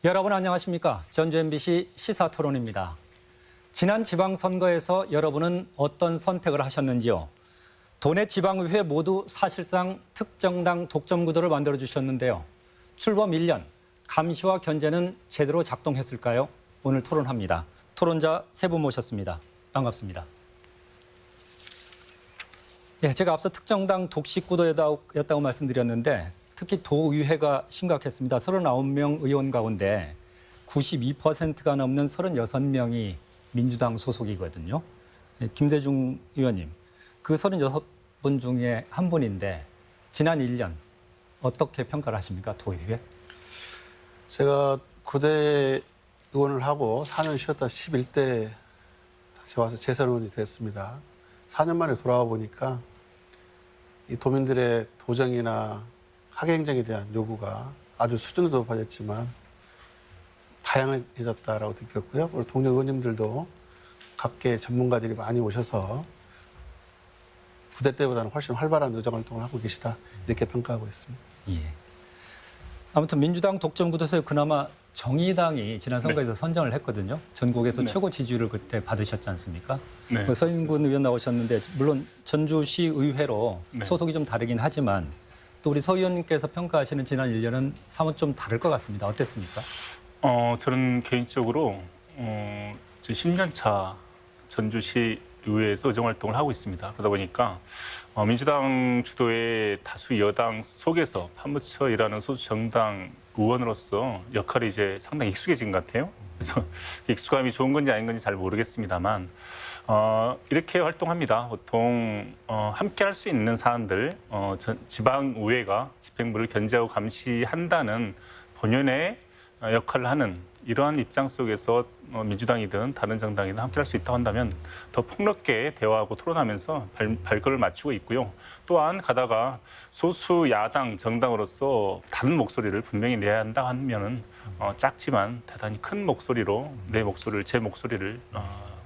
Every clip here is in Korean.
여러분 안녕하십니까? 전주 MBC 시사토론입니다. 지난 지방선거에서 여러분은 어떤 선택을 하셨는지요? 도내 지방의회 모두 사실상 특정당 독점구도를 만들어주셨는데요. 출범 1년, 감시와 견제는 제대로 작동했을까요? 오늘 토론합니다. 토론자 세 분 모셨습니다. 반갑습니다. 예, 제가 앞서 특정당 독식구도였다고 말씀드렸는데 특히 도의회가 심각했습니다. 39명 의원 가운데 92%가 넘는 36명이 민주당 소속이거든요. 예, 김대중 의원님, 그 36분 중에 한 분인데 지난 1년 어떻게 평가를 하십니까, 도의회? 제가 고대 의원을 하고 4년 쉬었다 11대 다시 와서 재선 의원이 됐습니다. 4년 만에 돌아와 보니까 이 도민들의 도정이나 학예행정에 대한 요구가 아주 수준도 높아졌지만 다양해졌다라고 느꼈고요. 우리 동료 의원님들도 각계 전문가들이 많이 오셔서 부대 때보다는 훨씬 활발한 의정활동을 하고 계시다 이렇게 평가하고 있습니다. 예. 아무튼 민주당 독점구도에서 그나마 정의당이 지난 선거에서 선전을 했거든요. 전국에서 최고 지지율을 그때 받으셨지 않습니까? 네. 서인군 의원 나오셨는데 물론 전주시 의회로 소속이 좀 다르긴 하지만 또 우리 서 의원님께서 평가하시는 지난 1년은 사뭇 좀 다를 것 같습니다. 어땠습니까? 저는 개인적으로 10년 차 전주시 의회에서 의정활동을 하고 있습니다. 그러다 보니까 민주당 주도의 다수 여당 속에서 파묻혀 일하는 소수 정당 의원으로서 역할이 이제 상당히 익숙해진 것 같아요. 그래서 익숙함이 좋은 건지 아닌 건지 잘 모르겠습니다만 이렇게 활동합니다. 보통 함께 할 수 있는 사안들, 지방의회가 집행부를 견제하고 감시한다는 본연의 역할을 하는 이러한 입장 속에서 민주당이든 다른 정당이든 함께 할 수 있다고 한다면 더 폭넓게 대화하고 토론하면서 발걸음을 맞추고 있고요. 또한 가다가 소수 야당 정당으로서 다른 목소리를 분명히 내야 한다 하면은 작지만 대단히 큰 목소리로 제 목소리를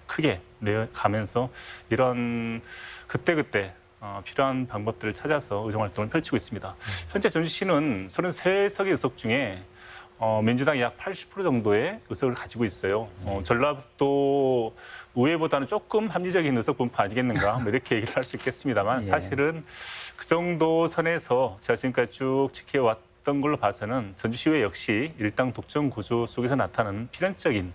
크게 내가면서 이런 그때그때 필요한 방법들을 찾아서 의정활동을 펼치고 있습니다. 현재 전주시는 33석의 의석 중에 민주당이 약 80% 정도의 의석을 가지고 있어요. 전라북도 의회보다는 조금 합리적인 의석 분포 아니겠는가 뭐 이렇게 얘기를 할 수 있겠습니다만 예. 사실은 그 정도 선에서 제가 지금까지 쭉 지켜왔던 걸로 봐서는 전주시의회 역시 일당 독점 구조 속에서 나타나는 필연적인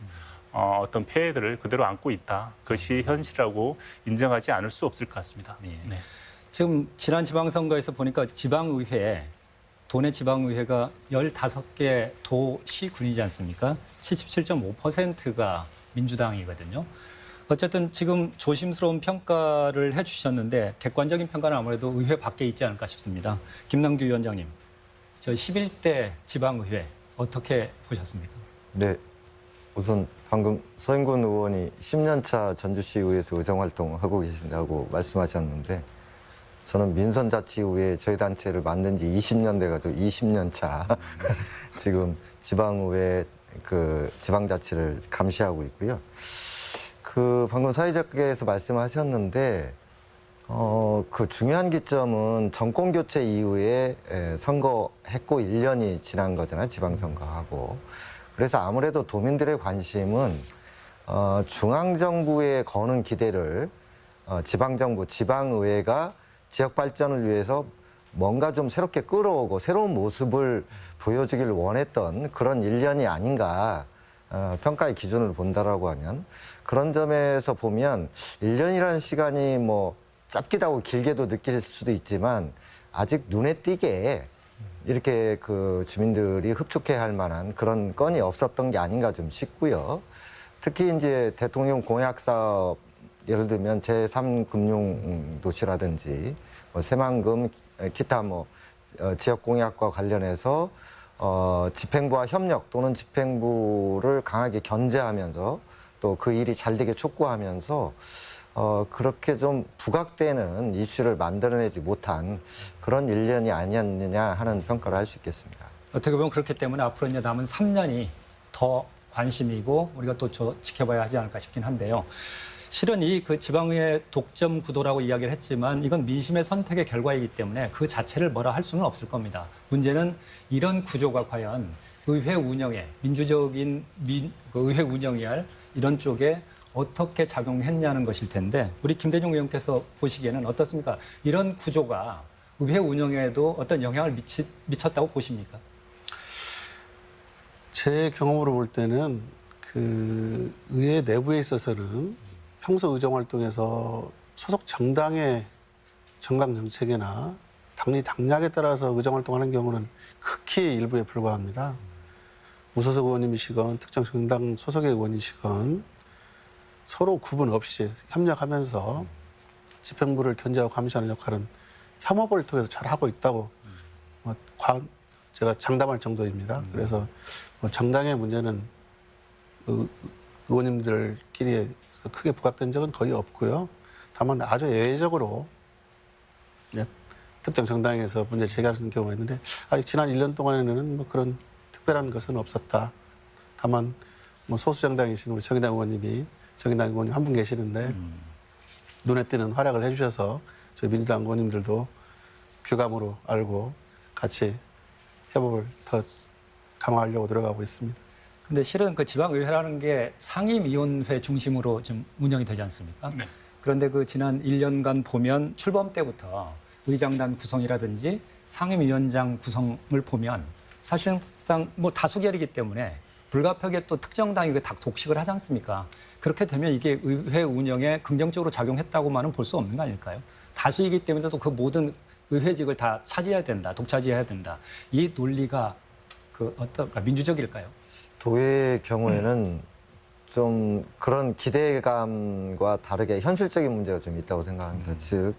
어떤 폐해들을 그대로 안고 있다. 그것이 현실이라고 인정하지 않을 수 없을 것 같습니다. 예. 네. 지금 지난 지방선거에서 보니까 지방의회, 도내 지방의회가 15개 도시군이지 않습니까? 77.5%가 민주당이거든요. 어쨌든 지금 조심스러운 평가를 해주셨는데 객관적인 평가는 아무래도 의회 밖에 있지 않을까 싶습니다. 김남규 위원장님, 저 11대 지방의회 어떻게 보셨습니까? 네, 우선 방금 서인군 의원이 10년 차 전주시 의회에서 의정활동하고 계신다고 말씀하셨는데 저는 민선자치의회 저희 단체를 만든 지 20년 돼가지고 20년 차 지금 지방의회 지방자치를 감시하고 있고요. 방금 사회자께서 말씀하셨는데 그 중요한 기점은 정권 교체 이후에 선거했고 1년이 지난 거잖아요. 지방선거하고. 그래서 아무래도 도민들의 관심은 중앙정부에 거는 기대를 지방정부, 지방의회가 지역 발전을 위해서 뭔가 좀 새롭게 끌어오고 새로운 모습을 보여주기를 원했던 그런 1년이 아닌가 평가의 기준을 본다라고 하면 그런 점에서 보면 1년이라는 시간이 뭐 짧기도 하고 길게도 느낄 수도 있지만 아직 눈에 띄게 이렇게 주민들이 흡족해할 만한 그런 건이 없었던 게 아닌가 좀 싶고요. 특히 이제 대통령 공약 사업 예를 들면 제3금융도시라든지 새만금 기타 지역 공약과 관련해서 집행부와 협력 또는 집행부를 강하게 견제하면서 또 그 일이 잘 되게 촉구하면서 그렇게 좀 부각되는 이슈를 만들어내지 못한 그런 1년이 아니었느냐 하는 평가를 할 수 있겠습니다. 어떻게 보면 그렇기 때문에 앞으로 이제 남은 3년이 더 관심이고 우리가 또 지켜봐야 하지 않을까 싶긴 한데요. 실은 이 지방의회 독점 구도라고 이야기를 했지만 이건 민심의 선택의 결과이기 때문에 그 자체를 뭐라 할 수는 없을 겁니다. 문제는 이런 구조가 과연 의회 운영에 민주적인 그 의회 운영이 할 이런 쪽에 어떻게 작용했냐는 것일 텐데 우리 김대중 의원께서 보시기에는 어떻습니까? 이런 구조가 의회 운영에도 어떤 영향을 미쳤다고 보십니까? 제 경험으로 볼 때는 그 의회 내부에 있어서는 평소 의정 활동에서 소속 정당의 정강 정책이나 당리 당략에 따라서 의정 활동하는 경우는 극히 일부에 불과합니다. 무소속 의원님이시건 특정 정당 소속의 의원이시건 서로 구분 없이 협력하면서 집행부를 견제하고 감시하는 역할은 협업을 통해서 잘 하고 있다고 제가 장담할 정도입니다. 그래서 정당의 문제는 의원님들끼리 크게 부각된 적은 거의 없고요. 다만 아주 예외적으로 특정 정당에서 문제를 제기하는 경우가 있는데 지난 1년 동안에는 뭐 그런 특별한 것은 없었다. 다만 뭐 소수 정당이신 우리 정의당 의원님이 정의당 의원님 한 분 계시는데 눈에 띄는 활약을 해주셔서 저희 민주당 의원님들도 규감으로 알고 같이 협업을 더 강화하려고 노력하고 있습니다. 근데 실은 그 지방의회라는 게 상임위원회 중심으로 좀 운영이 되지 않습니까? 네. 그런데 그 지난 1년간 보면 출범 때부터 의장단 구성이라든지 상임위원장 구성을 보면 사실상 뭐 다수결이기 때문에 불가피하게 또 특정 당이 다 독식을 하지 않습니까? 그렇게 되면 이게 의회 운영에 긍정적으로 작용했다고만은 볼 수 없는 거 아닐까요? 다수이기 때문에 또 그 모든 의회직을 다 차지해야 된다, 독차지해야 된다. 이 논리가 그 어떨까 민주적일까요? 도의의 경우에는 좀 그런 기대감과 다르게 현실적인 문제가 좀 있다고 생각합니다. 즉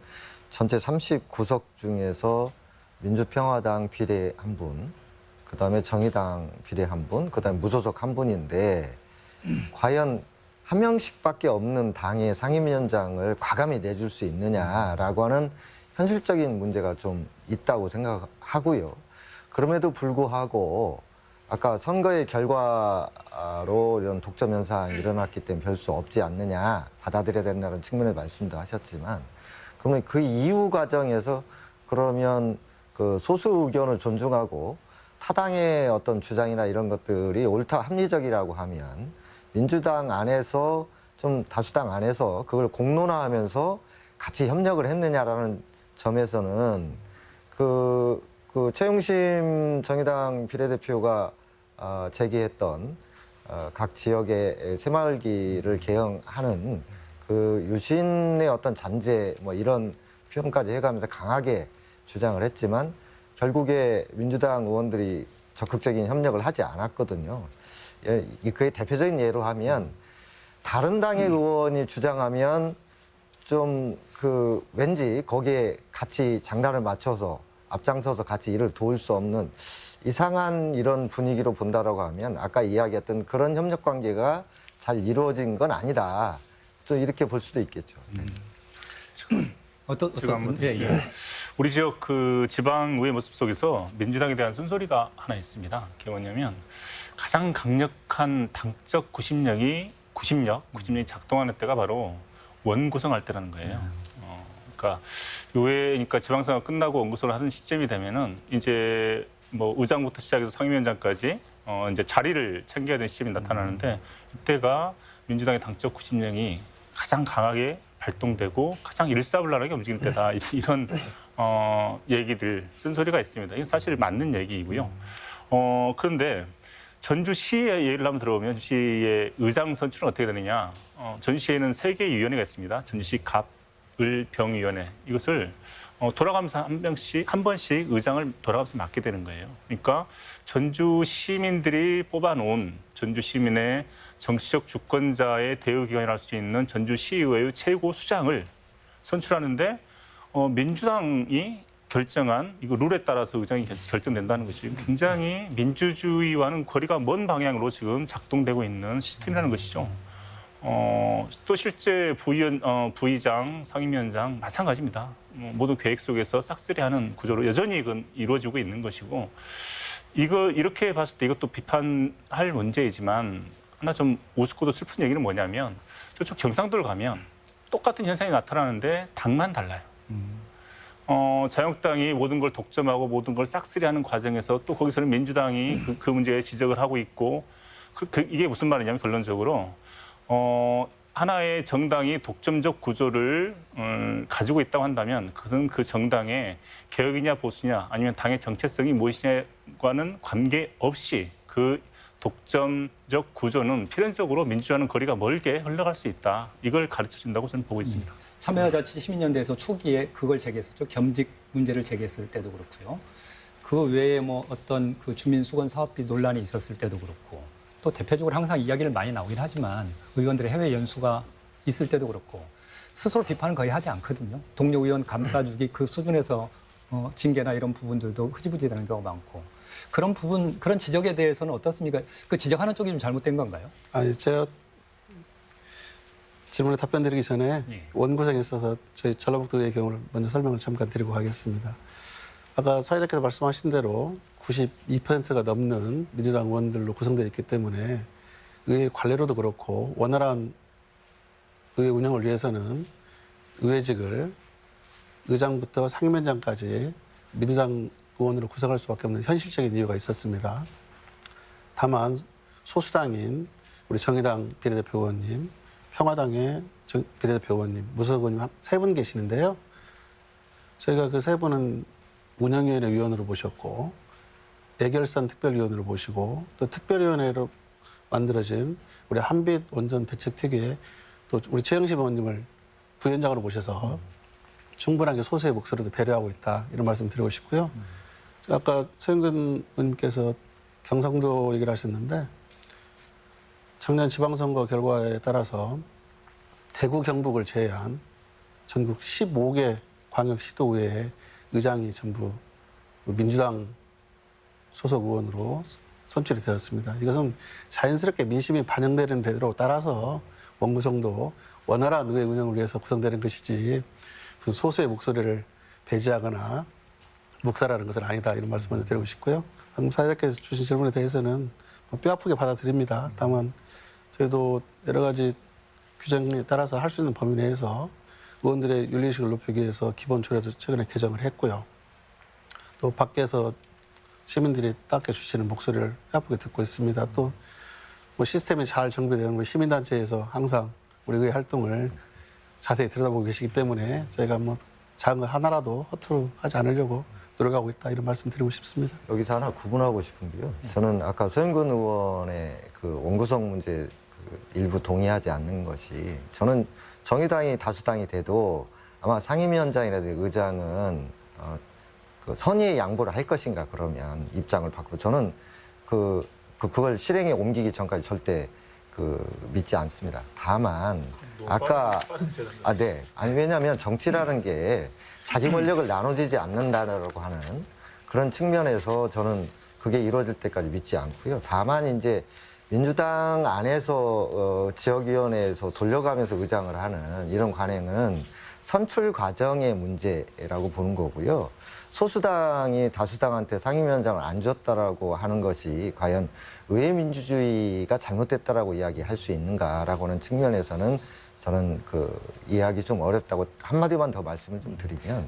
전체 39석 중에서 민주평화당 비례 한 분, 그다음에 정의당 비례 한 분, 그다음에 무소속 한 분인데 과연 한 명씩밖에 없는 당의 상임위원장을 과감히 내줄 수 있느냐라고 하는 현실적인 문제가 좀 있다고 생각하고요. 그럼에도 불구하고 아까 선거의 결과로 이런 독점 현상이 일어났기 때문에 별 수 없지 않느냐, 받아들여야 된다는 측면의 말씀도 하셨지만, 그러면 그 이후 과정에서 그러면 그 소수 의견을 존중하고 타당의 어떤 주장이나 이런 것들이 옳다 합리적이라고 하면 민주당 안에서 좀 다수당 안에서 그걸 공론화하면서 같이 협력을 했느냐라는 점에서는 그 최용심 정의당 비례대표가 제기했던 각 지역의 새마을기를 개혁하는 그 유신의 어떤 잔재 뭐 이런 표현까지 해가면서 강하게 주장을 했지만 결국에 민주당 의원들이 적극적인 협력을 하지 않았거든요. 그의 대표적인 예로 하면 다른 당의 의원이 주장하면 좀 왠지 거기에 같이 장단을 맞춰서 앞장서서 같이 일을 도울 수 없는 이상한 이런 분위기로 본다라고 하면 아까 이야기했던 그런 협력 관계가 잘 이루어진 건 아니다. 또 이렇게 볼 수도 있겠죠. 제가 한번 우리 지역 그 지방의회 모습 속에서 민주당에 대한 쓴소리가 하나 있습니다. 그게 뭐냐면 가장 강력한 당적 구심력이 작동하는 때가 바로 원구성할 때라는 거예요. 그러니까 의회니까 지방선거 끝나고 원구성을 하는 시점이 되면은 이제 뭐 의장부터 시작해서 상임위원장까지 이제 자리를 챙겨야 되는 시점이 나타나는데 이때가 민주당의 당적 구심력이 가장 강하게 발동되고 가장 일사불란하게 움직일 때다. 이런 얘기들 쓴소리가 있습니다. 이건 사실 맞는 얘기이고요. 그런데 전주시의 예를 한번 들어보면 전주시의 의장 선출은 어떻게 되느냐. 전주시에는 3개의 위원회가 있습니다. 전주시 갑을병위원회. 이것을 돌아가면서 한 번씩 의장을 돌아가면서 맡게 되는 거예요. 그러니까 전주 시민들이 뽑아놓은 전주 시민의 정치적 주권자의 대우기관이라 할 수 있는 전주시의회의 최고 수장을 선출하는데 민주당이 결정한 이거 룰에 따라서 의장이 결정된다는 것이 굉장히 민주주의와는 거리가 먼 방향으로 지금 작동되고 있는 시스템이라는 것이죠. 또 실제 부의장, 상임위원장 마찬가지입니다. 모든 계획 속에서 싹쓸이하는 구조로 여전히 이건 이루어지고 있는 것이고 이거 이렇게 봤을 때 이것도 비판할 문제이지만 하나 좀 우습고도 슬픈 얘기는 뭐냐면 저쪽 경상도를 가면 똑같은 현상이 나타나는데 당만 달라요. 자유한국당이 모든 걸 독점하고 모든 걸 싹쓸이하는 과정에서 또 거기서는 민주당이 그 문제에 지적을 하고 있고 이게 무슨 말이냐면 결론적으로 하나의 정당이 독점적 구조를 가지고 있다고 한다면 그것은 그 정당의 개혁이냐 보수냐 아니면 당의 정체성이 무엇이냐과는 관계없이 그 독점적 구조는 필연적으로 민주화는 거리가 멀게 흘러갈 수 있다. 이걸 가르쳐 준다고 저는 보고 있습니다. 참여자치 시민연대에서 초기에 그걸 제기했었죠. 겸직 문제를 제기했을 때도 그렇고요. 그 외에 뭐 어떤 그 주민 수건 사업비 논란이 있었을 때도 그렇고 또 대표적으로 항상 이야기를 많이 나오긴 하지만 의원들의 해외 연수가 있을 때도 그렇고 스스로 비판을 거의 하지 않거든요. 동료 의원 감싸주기 그 수준에서 징계나 이런 부분들도 흐지부지 되는 경우가 많고 그런 부분, 그런 지적에 대해서는 어떻습니까? 그 지적하는 쪽이 좀 잘못된 건가요? 아니, 제가 질문에 답변 드리기 전에 원구성에 있어서 저희 전라북도의 경우를 먼저 설명을 잠깐 드리고 가겠습니다. 아까 사회자께서 말씀하신 대로 92%가 넘는 민주당 의원들로 구성되어 있기 때문에 의회 관례로도 그렇고 원활한 의회 운영을 위해서는 의회직을 의장부터 상임위원장까지 민주당 의원으로 구성할 수밖에 없는 현실적인 이유가 있었습니다. 다만 소수당인 우리 정의당 비례대표 의원님, 평화당의 비례대표 의원님, 무소속 의원님 3분 계시는데요. 저희가 그 3분은 운영위원회 위원으로 모셨고 애결산 특별위원으로 모시고 또 특별위원회로 만들어진 우리 한빛 원전 대책특위에 또 우리 최영심 의원님을 부위원장으로 모셔서 충분하게 소수의 목소리도 배려하고 있다 이런 말씀 드리고 싶고요. 아까 서영근 의원님께서 경상도 얘기를 하셨는데 작년 지방선거 결과에 따라서 대구 경북을 제외한 전국 15개 광역시도의회 의장이 전부 민주당 소속 의원으로 선출이 되었습니다. 이것은 자연스럽게 민심이 반영되는 대로 따라서 원구성도 원활한 의회 운영을 위해서 구성되는 것이지 무슨 소수의 목소리를 배제하거나 묵살하는 것은 아니다 이런 말씀 먼저 드리고 싶고요. 방금 사회자께서 주신 질문에 대해서는 뼈 아프게 받아들입니다. 다만 저희도 여러 가지 규정에 따라서 할 수 있는 범위 내에서 의원들의 윤리의식을 높이기 위해서 기본 조례도 최근에 개정을 했고요. 또 밖에서 시민들이 따뜻해 주시는 목소리를 뼈아프게 듣고 있습니다. 또 뭐 시스템이 잘 정비되는 우리 시민단체에서 항상 우리 의회 활동을 자세히 들여다보고 계시기 때문에 저희가 뭐 작은 거 하나라도 허투루 하지 않으려고 노력하고 있다 이런 말씀 드리고 싶습니다. 여기서 하나 구분하고 싶은 게요. 저는 아까 서영근 의원의 그 원구성 문제 그 일부 동의하지 않는 것이 저는 정의당이 다수당이 돼도 아마 상임위원장이라든지 의장은 그 선의의 양보를 할 것인가 그러면 입장을 바꾸고 저는 그걸 실행에 옮기기 전까지 절대 믿지 않습니다. 다만 아까 네. 아니 왜냐하면 정치라는 게 자기 권력을 나눠지지 않는다라고 하는 그런 측면에서 저는 그게 이루어질 때까지 믿지 않고요. 다만 이제 민주당 안에서 지역위원회에서 돌려가면서 의장을 하는 이런 관행은 선출 과정의 문제라고 보는 거고요. 소수당이 다수당한테 상임위원장을 안 줬다라고 하는 것이 과연 의회 민주주의가 잘못됐다라고 이야기할 수 있는가라고 하는 측면에서는 저는 이해하기 좀 어렵다고 한마디만 더 말씀을 좀 드리면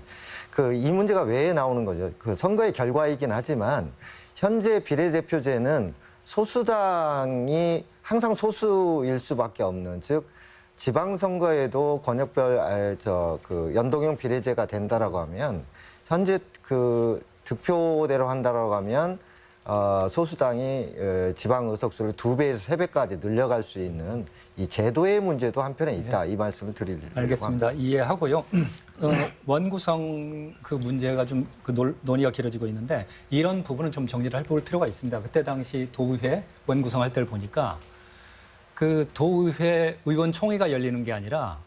이 문제가 왜 나오는 거죠? 선거의 결과이긴 하지만 현재 비례대표제는 소수당이 항상 소수일 수밖에 없는 즉 지방선거에도 권역별 연동형 비례제가 된다라고 하면 현재 득표대로 한다라고 하면 소수당이 지방 의석수를 2배에서 3배까지 늘려갈 수 있는 이 제도의 문제도 한편에 있다. 이 말씀을 드리려고 합니다. 알겠습니다. 이해하고요. 원구성 그 문제가 좀 논의가 길어지고 있는데 이런 부분은 좀 정리를 해볼 필요가 있습니다. 그때 당시 도의회 원구성할 때를 보니까 그 도의회 의원총회가 열리는 게 아니라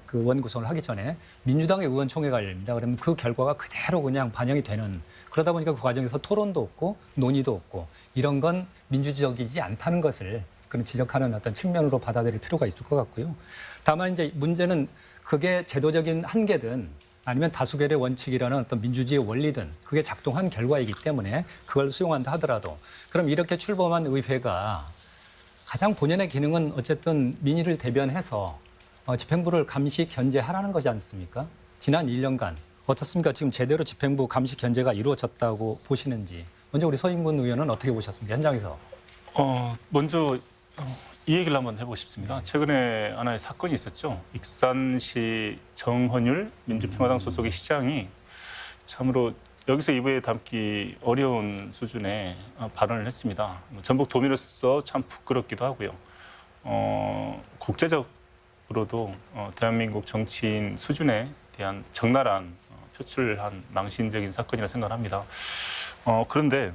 그 원구성을 하기 전에 민주당의 의원총회가 열립니다. 그러면 그 결과가 그대로 그냥 반영이 되는 그러다 보니까 그 과정에서 토론도 없고 논의도 없고 이런 건 민주적이지 않다는 것을 그런 지적하는 어떤 측면으로 받아들일 필요가 있을 것 같고요. 다만 이제 문제는 그게 제도적인 한계든 아니면 다수결의 원칙이라는 어떤 민주주의의 원리든 그게 작동한 결과이기 때문에 그걸 수용한다 하더라도 그럼 이렇게 출범한 의회가 가장 본연의 기능은 어쨌든 민의를 대변해서 집행부를 감시 견제하라는 것이 않습니까? 지난 1년간 어떻습니까? 지금 제대로 집행부 감시 견제가 이루어졌다고 보시는지. 먼저 우리 서인군 의원은 어떻게 보셨습니까? 현장에서. 먼저 이 얘기를 한번 해보고 싶습니다. 최근에 하나의 사건이 있었죠. 익산시 정헌율 민주평화당 소속의 시장이 참으로 여기서 입에 담기 어려운 수준의 발언을 했습니다. 전북도민으로서 참 부끄럽기도 하고요. 국제적으로도 대한민국 정치인 수준에 대한 적나라한 표출한 망신적인 사건이라 생각합니다. 그런데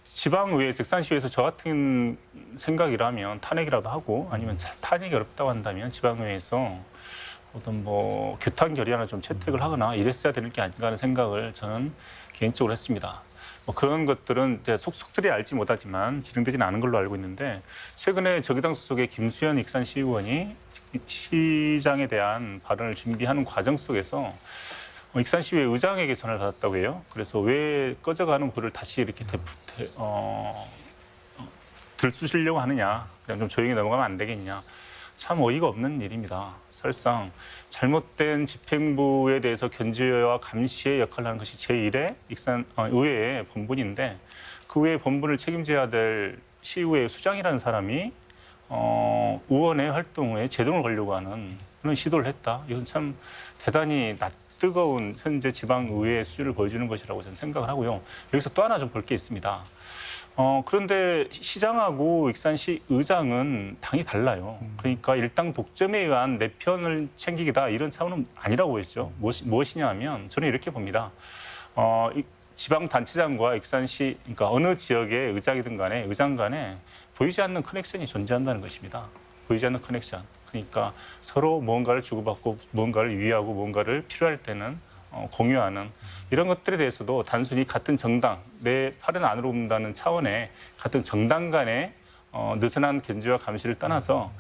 지방의회에서 익산시에서 저 같은 생각이라면 탄핵이라도 하고 아니면 탄핵이 어렵다고 한다면 지방의회에서 어떤 뭐 규탄 결의안을 좀 채택을 하거나 이랬어야 되는 게 아닌가 하는 생각을 저는 개인적으로 했습니다. 뭐 그런 것들은 이제 속속들이 알지 못하지만 진행되지는 않은 걸로 알고 있는데 최근에 저기당 소속의 김수현 익산시의원이 시장에 대한 발언을 준비하는 과정 속에서 익산시의회 의장에게 전화를 받았다고 해요. 그래서 왜 꺼져가는 불을 다시 이렇게 들쑤시려고 하느냐. 그냥 좀 조용히 넘어가면 안 되겠냐. 참 어이가 없는 일입니다. 사실상 잘못된 집행부에 대해서 견제와 감시의 역할을 하는 것이 제1의 의회의 본분인데 그 외의 본분을 책임져야 될 시의회 수장이라는 사람이 의원의 활동에 제동을 걸려고 하는 그런 시도를 했다. 이건 참 대단히 뜨거운 현재 지방의회 수준을 보여주는 것이라고 저는 생각을 하고요. 여기서 또 하나 좀 볼 게 있습니다. 그런데 시장하고 익산시 의장은 당이 달라요. 그러니까 일당 독점에 의한 내 편을 챙기기다 이런 차원은 아니라고 보였죠. 무엇이냐 하면 저는 이렇게 봅니다. 지방단체장과 익산시, 그러니까 어느 지역의 의장이든 간에 의장 간에 보이지 않는 커넥션이 존재한다는 것입니다. 보이지 않는 커넥션. 그러니까 서로 뭔가를 주고받고 뭔가를 위하고 뭔가를 필요할 때는 공유하는 이런 것들에 대해서도 단순히 같은 정당, 내 팔은 안으로 굽는다는 차원의 같은 정당 간의 느슨한 견제와 감시를 떠나서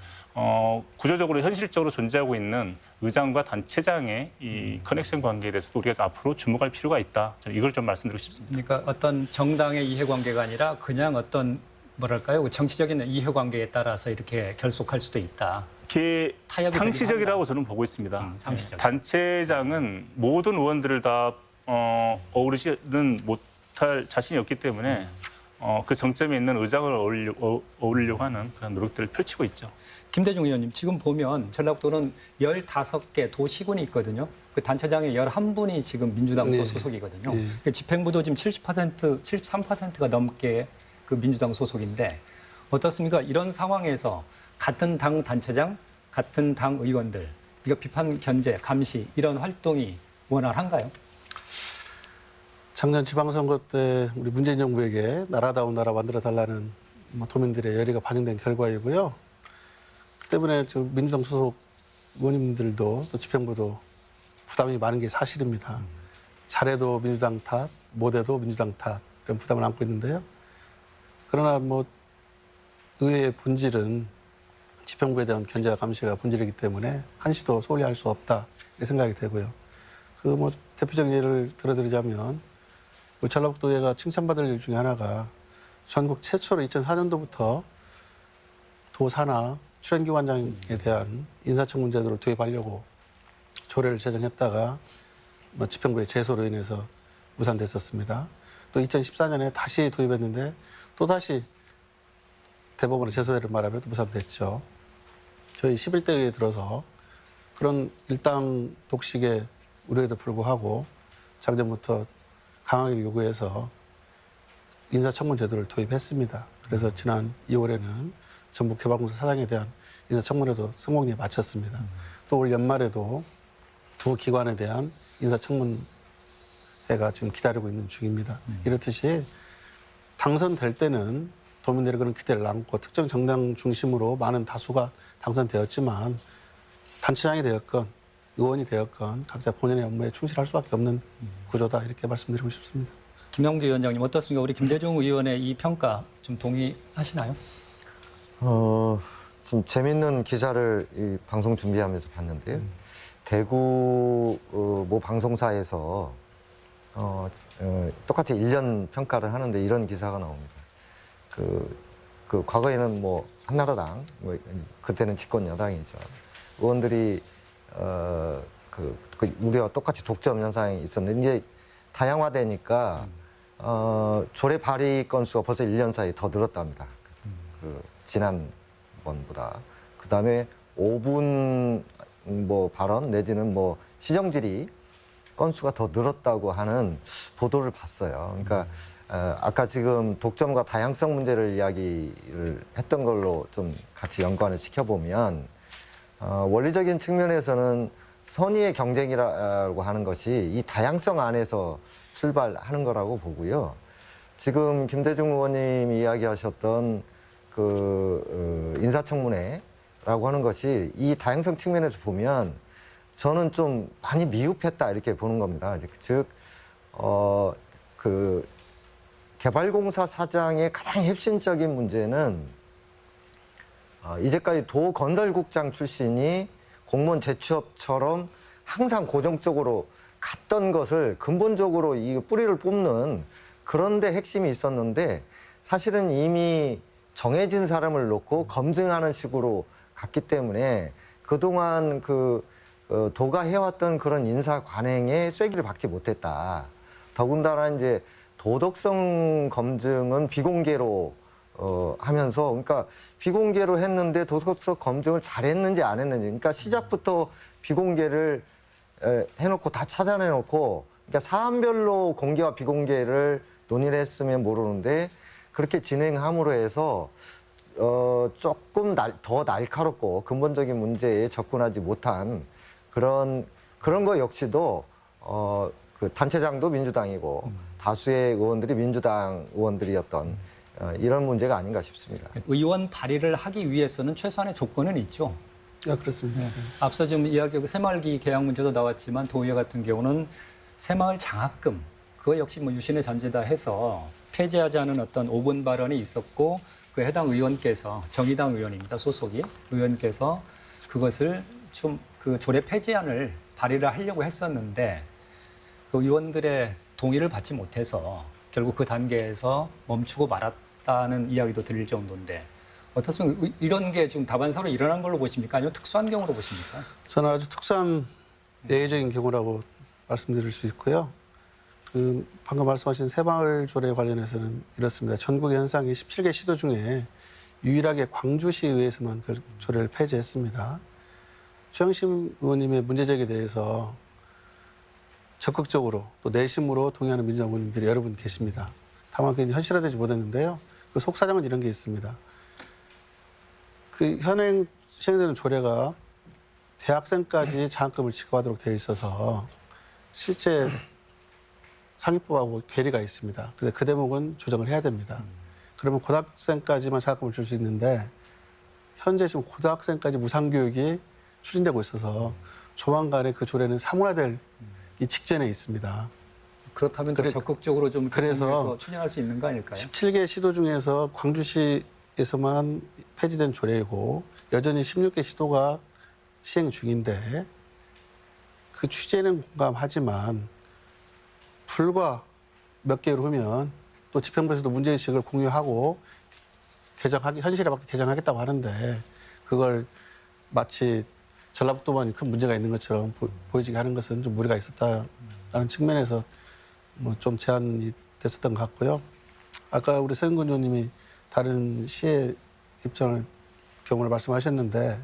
구조적으로 현실적으로 존재하고 있는 의장과 단체장의 이 커넥션 관계에 대해서도 우리가 앞으로 주목할 필요가 있다. 저는 이걸 좀 말씀드리고 싶습니다. 그러니까 어떤 정당의 이해관계가 아니라 그냥 어떤 뭐랄까요? 정치적인 이해관계에 따라서 이렇게 결속할 수도 있다. 이게 타협이 상시적이라고 저는 보고 있습니다. 상시적. 단체장은 모든 의원들을 다 어우르지는 못할 자신이 없기 때문에 그 정점에 있는 의장을 어울리려고 하는 그런 노력들을 펼치고 있죠. 김대중 의원님, 지금 보면 전라북도는 15개 도시군이 있거든요. 그 단체장의 11분이 지금 민주당 네. 소속이거든요. 네. 그 집행부도 지금 70%, 73%가 넘게 그 민주당 소속인데 어떻습니까? 이런 상황에서 같은 당 단체장, 같은 당 의원들, 이거 비판 견제, 감시 이런 활동이 원활한가요? 작년 지방선거 때 우리 문재인 정부에게 나라다운 나라 만들어달라는 도민들의 열의가 반영된 결과이고요. 그 때문에 저 민주당 소속 의원님들도 또 집행부도 부담이 많은 게 사실입니다. 잘해도 민주당 탓, 못해도 민주당 탓 이런 부담을 안고 있는데요. 그러나 뭐 의회의 본질은 집행부에 대한 견제와 감시가 본질이기 때문에 한시도 소홀히 할 수 없다 이렇게 생각이 되고요. 그 뭐 대표적인 예를 들어드리자면 우리 전라북도의회가 칭찬받을 일 중에 하나가 전국 최초로 2004년도부터 도사나 출연기관장에 대한 인사청문 제도를 도입하려고 조례를 제정했다가 뭐 집행부의 제소로 인해서 무산됐었습니다. 또 2014년에 다시 도입했는데 또다시 대법원의 제소를 말하면 또 무산됐죠. 저희 11대 의회에 들어서 그런 일당 독식의 우려에도 불구하고 작년부터 강하게 요구해서 인사청문 제도를 도입했습니다. 그래서 지난 2월에는 전북개발공사 사장에 대한 인사청문회도 성공리에 마쳤습니다. 또 올 연말에도 두 기관에 대한 인사청문회가 지금 기다리고 있는 중입니다. 이렇듯이 당선될 때는 도민들의 그런 기대를 안고 특정 정당 중심으로 많은 다수가 당선되었지만 단체장이 되었건 의원이 되었건 각자 본연의 업무에 충실할 수밖에 없는 구조다 이렇게 말씀드리고 싶습니다. 김영규 위원장님 어떻습니까? 우리 김대중 의원의 이 평가 좀 동의하시나요? 좀 재밌는 기사를 이 방송 준비하면서 봤는데요. 대구 모 방송사에서 똑같이 1년 평가를 하는데 이런 기사가 나옵니다. 그 과거에는 뭐 한나라당, 뭐 그때는 집권 여당이죠. 의원들이 우리와 똑같이 독점 현상이 있었는데 이제 다양화되니까 조례 발의 건수가 벌써 1년 사이 더 늘었답니다. 지난번보다. 그다음에 5분 뭐 발언 내지는 뭐 시정질의 건수가 더 늘었다고 하는 보도를 봤어요. 그러니까 아까 지금 독점과 다양성 문제를 이야기를 했던 걸로 좀 같이 연관을 시켜보면 원리적인 측면에서는 선의의 경쟁이라고 하는 것이 이 다양성 안에서 출발하는 거라고 보고요. 지금 김대중 의원님이 이야기하셨던 인사청문회라고 하는 것이 이 다양성 측면에서 보면 저는 좀 많이 미흡했다 이렇게 보는 겁니다. 즉, 개발공사 사장의 가장 핵심적인 문제는 이제까지 도건설국장 출신이 공무원 재취업처럼 항상 고정적으로 갔던 것을 근본적으로 이 뿌리를 뽑는 그런 데 핵심이 있었는데 사실은 이미 정해진 사람을 놓고 검증하는 식으로 갔기 때문에 그동안 도가 해왔던 그런 인사 관행에 쐐기를 박지 못했다. 더군다나 이제 도덕성 검증은 비공개로 하면서 그러니까 비공개로 했는데 도덕성 검증을 잘했는지 안 했는지 그러니까 시작부터 비공개를 해놓고 다 찾아내놓고 그러니까 사안별로 공개와 비공개를 논의를 했으면 모르는데 그렇게 진행함으로 해서 조금 더 날카롭고 근본적인 문제에 접근하지 못한 그런 거 역시도 그 단체장도 민주당이고 다수의 의원들이 민주당 의원들이었던 이런 문제가 아닌가 싶습니다. 의원 발의를 하기 위해서는 최소한의 조건은 있죠. 그렇습니다. 네. 앞서 좀 이야기하고 새마을기 계약 문제도 나왔지만 도의회 같은 경우는 새마을 장학금 그거 역시 뭐 유신의 전제다 해서 폐지하지 않은 어떤 5분 발언이 있었고 그 해당 의원께서 정의당 의원입니다. 소속이 의원께서 그것을 좀 그 조례 폐지안을 발의를 하려고 했었는데 그 의원들의 동의를 받지 못해서 결국 그 단계에서 멈추고 말았다는 이야기도 들릴 정도인데 어떻습니까? 이런 게 좀 다반사로 일어난 걸로 보십니까? 아니면 특수한 경우로 보십니까? 저는 아주 특수한 예외적인 경우라고 말씀드릴 수 있고요. 방금 말씀하신 새마을 조례 관련해서는 이렇습니다. 전국의 현상이 17개 시도 중에 유일하게 광주시의회에서만 그 조례를 폐지했습니다. 최영심 의원님의 문제제기에 대해서 적극적으로 또 내심으로 동의하는 민주당 의원님들이 여러 분 계십니다. 다만 그게 현실화되지 못했는데요. 그 속사정은 이런 게 있습니다. 그 현행 시행되는 조례가 대학생까지 장학금을 지급하도록 되어 있어서 실제 상위법하고 괴리가 있습니다. 근데 그 대목은 조정을 해야 됩니다. 그러면 고등학생까지만 장학금을 줄 수 있는데 현재 지금 고등학생까지 무상교육이 추진되고 있어서 조만간에 그 조례는 사문화될 이 직전에 있습니다. 그렇다면 더 적극적으로 좀 그래서 추진할 수 있는 거 아닐까요? 17개 시도 중에서 광주시에서만 폐지된 조례이고 여전히 16개 시도가 시행 중인데 그 취재는 공감하지만 불과 몇 개월 후면 또 집행부에서도 문제의식을 공유하고 현실에 맞게 개정하겠다고 하는데 그걸 마치 전라북도만 큰 문제가 있는 것처럼 보여지게 하는 것은 좀 무리가 있었다라는 측면에서 뭐 좀 제한이 됐었던 것 같고요. 아까 우리 서영근 의원님이 다른 시의 경우를 말씀하셨는데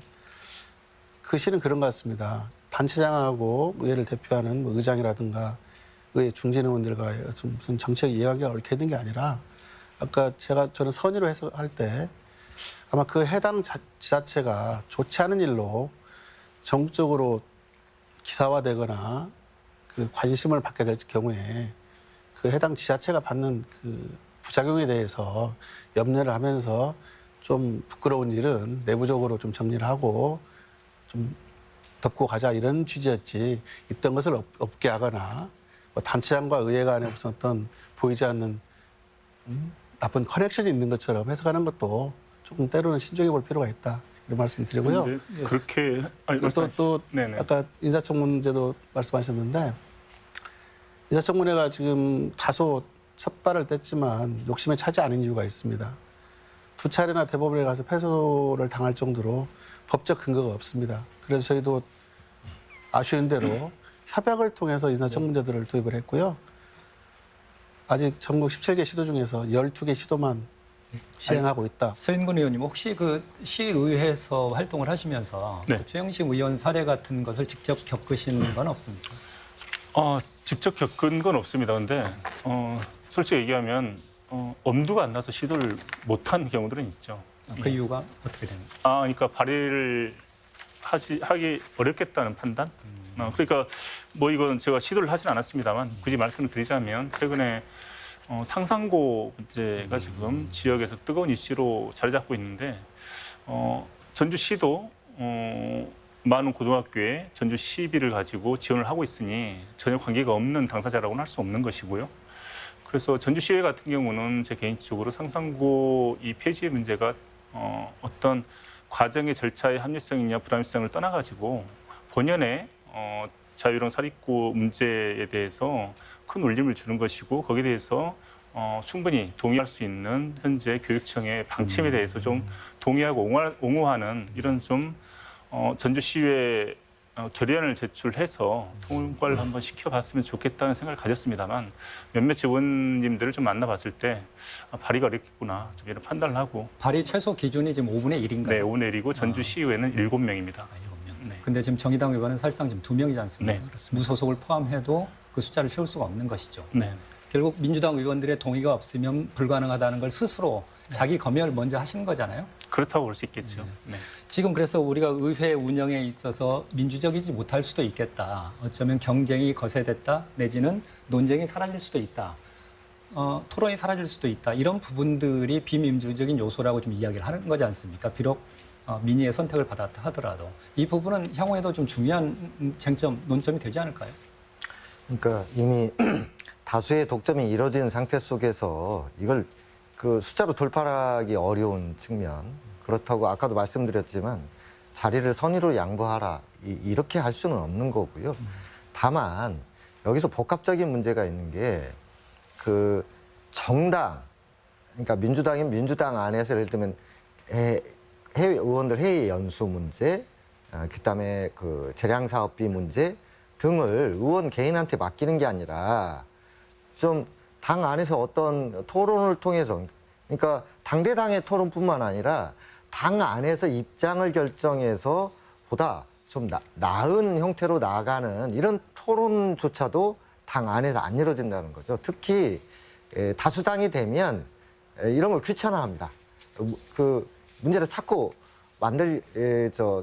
그 시는 그런 것 같습니다. 단체장하고 의회를 대표하는 뭐 의장이라든가 의회 중진 의원들과 무슨 정책 이야기가 얽혀 있는 게 아니라 아까 저는 선의로 해석할 때 아마 그 해당 지자체가 좋지 않은 일로 전국적으로 기사화되거나 그 관심을 받게 될 경우에 그 해당 지자체가 받는 그 부작용에 대해서 염려를 하면서 좀 부끄러운 일은 내부적으로 좀 정리를 하고 좀 덮고 가자 이런 취지였지 있던 것을 없게 하거나 뭐 단체장과 의회 간에 무슨 어떤 보이지 않는 나쁜 커넥션이 있는 것처럼 해석하는 것도 조금 때로는 신중해 볼 필요가 있다. 이런 말씀 드리고요. 그렇게 또 아까 인사청문제도 말씀하셨는데 인사청문회가 지금 다소 첫발을 뗐지만 욕심에 차지 않은 이유가 있습니다. 2차례나 대법원에 가서 패소를 당할 정도로 법적 근거가 없습니다. 그래서 저희도 아쉬운 대로 협약을 통해서 인사청 문제들을 도입을 했고요. 아직 전국 17개 시도 중에서 12개 시도만 시행하고 있다. 서인근 의원님 혹시 그 시의회에서 활동을 하시면서 네. 최영심 의원 사례 같은 것을 직접 겪으신 건 없습니까? 직접 겪은 건 없습니다. 근데 솔직히 얘기하면 엄두가 안 나서 시도를 못한 경우들은 있죠. 그 이유가 어떻게 됩니까? 그러니까 발의를 하기 어렵겠다는 판단? 그러니까 뭐 이건 제가 시도를 하진 않았습니다만 굳이 말씀을 드리자면 최근에 상상고 문제가 지금 지역에서 뜨거운 이슈로 자리 잡고 있는데 전주시도 많은 고등학교에 전주 시비를 가지고 지원을 하고 있으니 전혀 관계가 없는 당사자라고는 할 수 없는 것이고요. 그래서 전주시의회 같은 경우는 제 개인적으로 상상고 이 폐지 문제가 어떤 과정의 절차의 합리성이냐 불합리성을 떠나가지고 본연의 자유로운 사립고 문제에 대해서 큰 울림을 주는 것이고 거기에 대해서 충분히 동의할 수 있는 현재 교육청의 방침에 대해서 좀 동의하고 옹호하는 이런 좀 전주시의회 결의안을 제출해서 통과를 한번 시켜봤으면 좋겠다는 생각을 가졌습니다만 몇몇 직원님들을 좀 만나봤을 때 발의가 어렵겠구나 좀 이런 판단을 하고 발의 최소 기준이 지금 5분의 1인가요? 네, 오늘 내리고 전주시의회는 7명입니다. 네. 근데 지금 정의당 의원은 사실상 지금 2명이지 않습니까? 네, 그렇습니다. 무소속을 포함해도 그 숫자를 채울 수가 없는 것이죠. 네. 결국 민주당 의원들의 동의가 없으면 불가능하다는 걸 스스로 자기 검열을 먼저 하신 거잖아요. 그렇다고 볼 수 있겠죠. 네. 지금 그래서 우리가 의회 운영에 있어서 민주적이지 못할 수도 있겠다. 어쩌면 경쟁이 거세됐다. 내지는 논쟁이 사라질 수도 있다. 토론이 사라질 수도 있다. 이런 부분들이 비민주적인 요소라고 좀 이야기를 하는 거지 않습니까? 비록 민의의 선택을 받았다 하더라도 이 부분은 향후에도 좀 중요한 쟁점, 논점이 되지 않을까요? 그러니까 이미 다수의 독점이 이뤄진 상태 속에서 이걸 그 숫자로 돌파하기 어려운 측면, 그렇다고 아까도 말씀드렸지만 자리를 선의로 양보하라 이렇게 할 수는 없는 거고요. 다만 여기서 복합적인 문제가 있는 게 그 정당, 그러니까 민주당인 민주당 안에서 예를 들면 해외 의원들 해외 연수 문제, 그다음에 그 재량 사업비 문제 등을 의원 개인한테 맡기는 게 아니라 좀 당 안에서 어떤 토론을 통해서, 그러니까 당대당의 토론뿐만 아니라 당 안에서 입장을 결정해서 보다 좀 나은 형태로 나아가는 이런 토론조차도 당 안에서 안 이루어진다는 거죠. 특히 다수당이 되면 이런 걸 귀찮아합니다. 그 문제를 찾고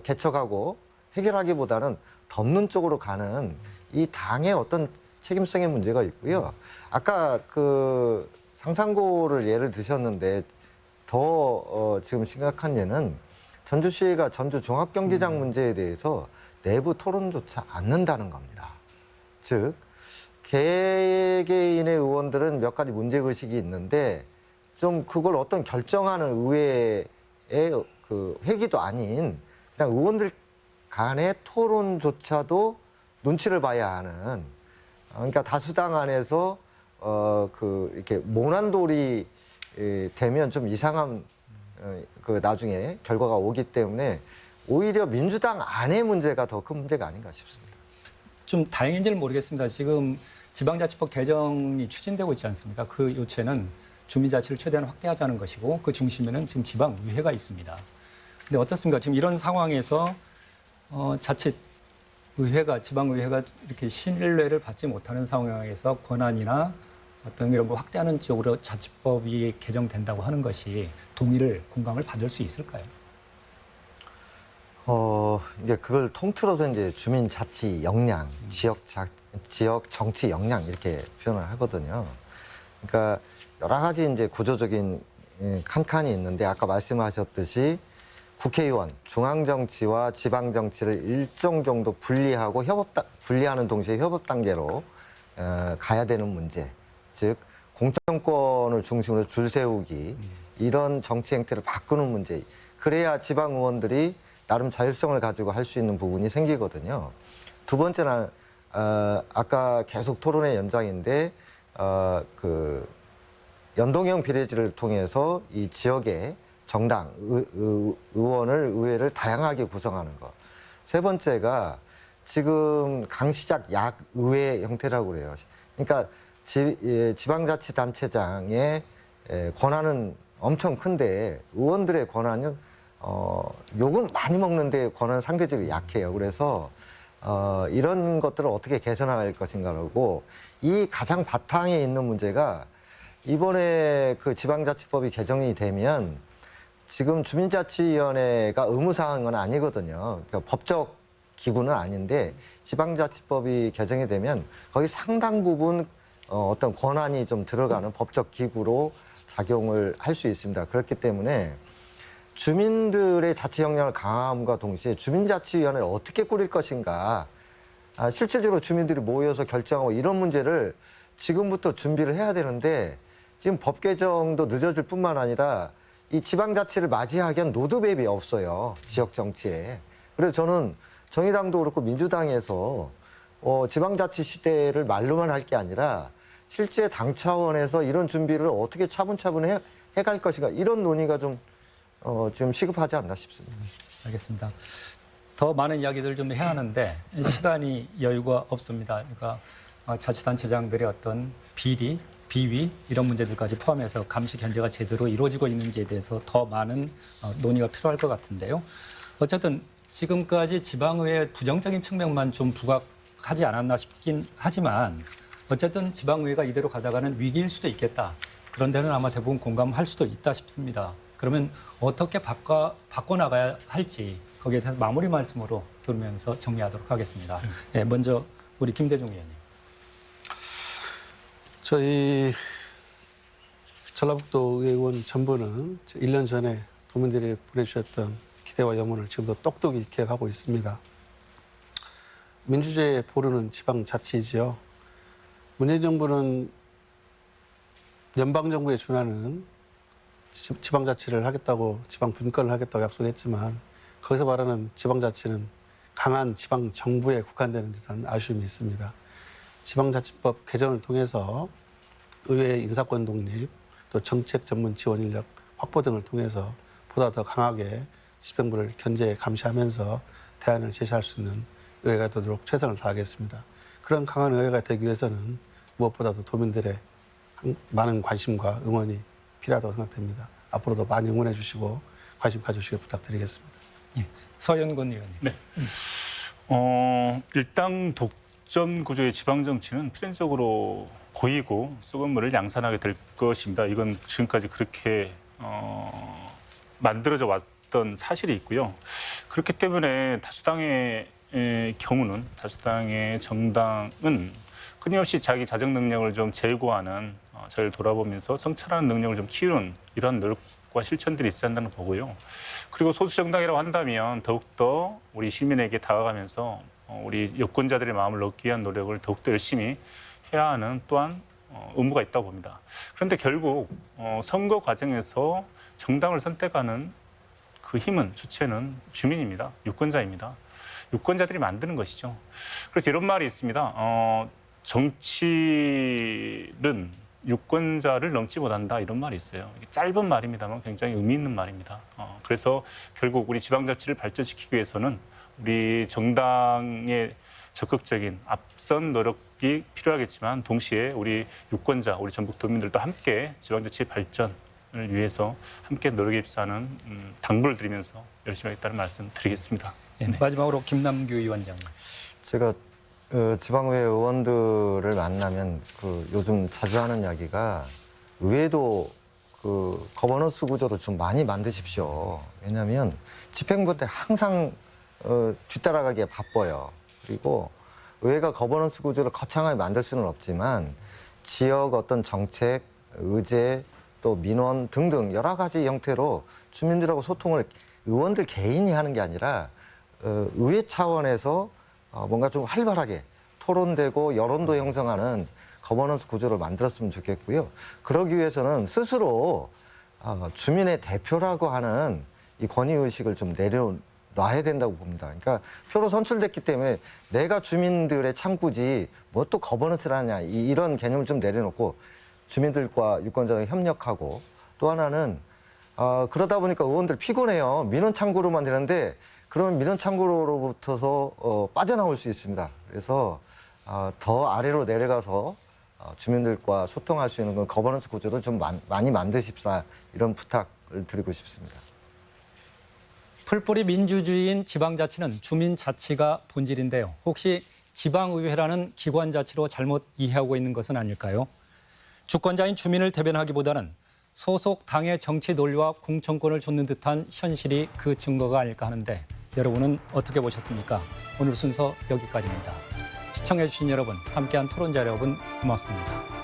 개척하고 해결하기보다는 덮는 쪽으로 가는 이 당의 어떤 책임성의 문제가 있고요. 아까 그 상상고를 예를 드셨는데 더 지금 심각한 예는 전주시가 전주 종합경기장 문제에 대해서 내부 토론조차 않는다는 겁니다. 즉 개개인의 의원들은 몇 가지 문제의식이 있는데 좀 그걸 어떤 결정하는 의회의 그 회기도 아닌 그냥 의원들 간의 토론조차도 눈치를 봐야 하는, 그러니까 다수당 안에서 이렇게 모난돌이 되면 좀 이상한 그 나중에 결과가 오기 때문에 오히려 민주당 안의 문제가 더 큰 문제가 아닌가 싶습니다. 좀 다행인지는 모르겠습니다. 지금 지방자치법 개정이 추진되고 있지 않습니까? 그 요체는 주민자치를 최대한 확대하자는 것이고 그 중심에는 지금 지방의회가 있습니다. 근데 어떻습니까? 지금 이런 상황에서 자칫 지방의회가 이렇게 신뢰를 받지 못하는 상황에서 권한이나 어떤 이런 걸 확대하는 쪽으로 자치법이 개정된다고 하는 것이 공감을 받을 수 있을까요? 이제 그걸 통틀어서 이제 주민자치 역량, 지역 정치 역량 이렇게 표현을 하거든요. 그러니까 여러 가지 이제 구조적인 칸칸이 있는데 아까 말씀하셨듯이 국회의원, 중앙정치와 지방정치를 일정 정도 분리하고 분리하는 동시에 협업 단계로 가야 되는 문제, 즉 공천권을 중심으로 줄 세우기, 이런 정치 행태를 바꾸는 문제. 그래야 지방 의원들이 나름 자율성을 가지고 할 수 있는 부분이 생기거든요. 두 번째는 아까 계속 토론의 연장인데 그 연동형 비례제를 통해서 이 지역의 정당, 의원을, 의회를 다양하게 구성하는 것. 세 번째가 지금 강시작 약의회 형태라고 그래요. 그러니까 지방자치단체장의 권한은 엄청 큰데 의원들의 권한은 욕은 많이 먹는데 권한은 상대적으로 약해요. 그래서 이런 것들을 어떻게 개선할 것인가라고 이 가장 바탕에 있는 문제가 이번에 그 지방자치법이 개정이 되면 지금 주민자치위원회가 의무사항은 아니거든요. 그러니까 법적 기구는 아닌데 지방자치법이 개정이 되면 거기 상당 부분 어떤 권한이 좀 들어가는 법적 기구로 작용을 할 수 있습니다. 그렇기 때문에 주민들의 자치 역량을 강화함과 동시에 주민자치위원회를 어떻게 꾸릴 것인가, 실질적으로 주민들이 모여서 결정하고 이런 문제를 지금부터 준비를 해야 되는데 지금 법 개정도 늦어질 뿐만 아니라 이 지방자치를 맞이하기엔 로드맵이 없어요. 지역 정치에. 그래서 저는 정의당도 그렇고 민주당에서 지방자치 시대를 말로만 할 게 아니라 실제 당 차원에서 이런 준비를 어떻게 차분차분 해갈 것인가 이런 논의가 좀 지금 시급하지 않나 싶습니다. 알겠습니다. 더 많은 이야기들 좀 해야 하는데 시간이 여유가 없습니다. 그러니까 자치단체장들의 어떤 비리, 비위 이런 문제들까지 포함해서 감시 견제가 제대로 이루어지고 있는지에 대해서 더 많은 논의가 필요할 것 같은데요. 어쨌든 지금까지 지방의회 부정적인 측면만 좀 부각하지 않았나 싶긴 하지만 어쨌든 지방의회가 이대로 가다가는 위기일 수도 있겠다. 그런 데는 아마 대부분 공감할 수도 있다 싶습니다. 그러면 어떻게 바꿔나가야 할지 거기에 대해서 마무리 말씀으로 들으면서 정리하도록 하겠습니다. 네, 먼저 우리 김대중 의원님. 저희 전라북도 의원 전부는 1년 전에 도민들이 보내주셨던 기대와 염원을 지금도 똑똑히 기억하고 있습니다. 민주주의의 보루는 지방자치이지요. 문재인 정부는 연방정부에 준하는 지방자치를 하겠다고, 지방분권을 하겠다고 약속했지만 거기서 말하는 지방자치는 강한 지방정부에 국한되는 듯한 아쉬움이 있습니다. 지방자치법 개정을 통해서 의회의 인사권 독립, 또 정책 전문 지원 인력 확보 등을 통해서 보다 더 강하게 집행부를 견제 감시하면서 대안을 제시할 수 있는 의회가 되도록 최선을 다하겠습니다. 그런 강한 의회가 되기 위해서는 무엇보다도 도민들의 많은 관심과 응원이 필요하다고 생각됩니다. 앞으로도 많이 응원해 주시고 관심 가져주시길 부탁드리겠습니다. 예, 서연권 의원님. 네. 일당 독점 구조의 지방 정치는 필연적으로 고이고 썩은 물을 양산하게 될 것입니다. 이건 지금까지 그렇게 만들어져 왔던 사실이 있고요. 그렇기 때문에 다수당의 경우는 다수당의 정당은 끊임없이 자기 자정 능력을 좀 제고하는 저를 돌아보면서 성찰하는 능력을 좀 키우는 이런 노력과 실천들이 있어야 한다는 거고요. 그리고 소수 정당이라고 한다면 더욱더 우리 시민에게 다가가면서 우리 유권자들의 마음을 얻기 위한 노력을 더욱더 열심히 해야 하는 또한 의무가 있다고 봅니다. 그런데 결국 선거 과정에서 정당을 선택하는 그 힘은 주체는 주민입니다. 유권자입니다. 유권자들이 만드는 것이죠. 그래서 이런 말이 있습니다. 정치는 유권자를 넘지 못한다 이런 말이 있어요. 짧은 말입니다만 굉장히 의미 있는 말입니다. 그래서 결국 우리 지방자치를 발전시키기 위해서는 우리 정당의 적극적인 앞선 노력이 필요하겠지만 동시에 우리 유권자, 우리 전북 도민들도 함께 지방자치 발전을 위해서 함께 노력에 입사하는 당부를 드리면서 열심히 하겠다는 말씀 드리겠습니다. 네. 마지막으로 김남규 위원장님. 제가 지방의회 의원들을 만나면 요즘 자주 하는 이야기가 의회도 거버넌스 구조를 좀 많이 만드십시오. 왜냐하면 집행부 때 항상 뒤따라가기에 바빠요. 그리고 의회가 거버넌스 구조를 거창하게 만들 수는 없지만 지역 어떤 정책, 의제, 또 민원 등등 여러 가지 형태로 주민들하고 소통을 의원들 개인이 하는 게 아니라 의회 차원에서 뭔가 좀 활발하게 토론되고 여론도 형성하는 거버넌스 구조를 만들었으면 좋겠고요. 그러기 위해서는 스스로 주민의 대표라고 하는 이 권위의식을 좀 내려놔야 된다고 봅니다. 그러니까 표로 선출됐기 때문에 내가 주민들의 창구지 뭐 또 거버넌스를 하냐 이런 개념을 좀 내려놓고 주민들과 유권자들 협력하고 또 하나는 그러다 보니까 의원들 피곤해요. 민원 창구로만 되는데 그러면 민원 창구로부터서 빠져나올 수 있습니다. 그래서 더 아래로 내려가서 주민들과 소통할 수 있는 건 거버넌스 구조를 좀 많이 만드십사 이런 부탁을 드리고 싶습니다. 풀뿌리 민주주의인 지방자치는 주민자치가 본질인데요. 혹시 지방의회라는 기관자치로 잘못 이해하고 있는 것은 아닐까요? 주권자인 주민을 대변하기보다는 소속 당의 정치 논리와 공천권을 줬는 듯한 현실이 그 증거가 아닐까 하는데 여러분은 어떻게 보셨습니까? 오늘 순서 여기까지입니다. 시청해주신 여러분, 함께한 토론자 여러분 고맙습니다.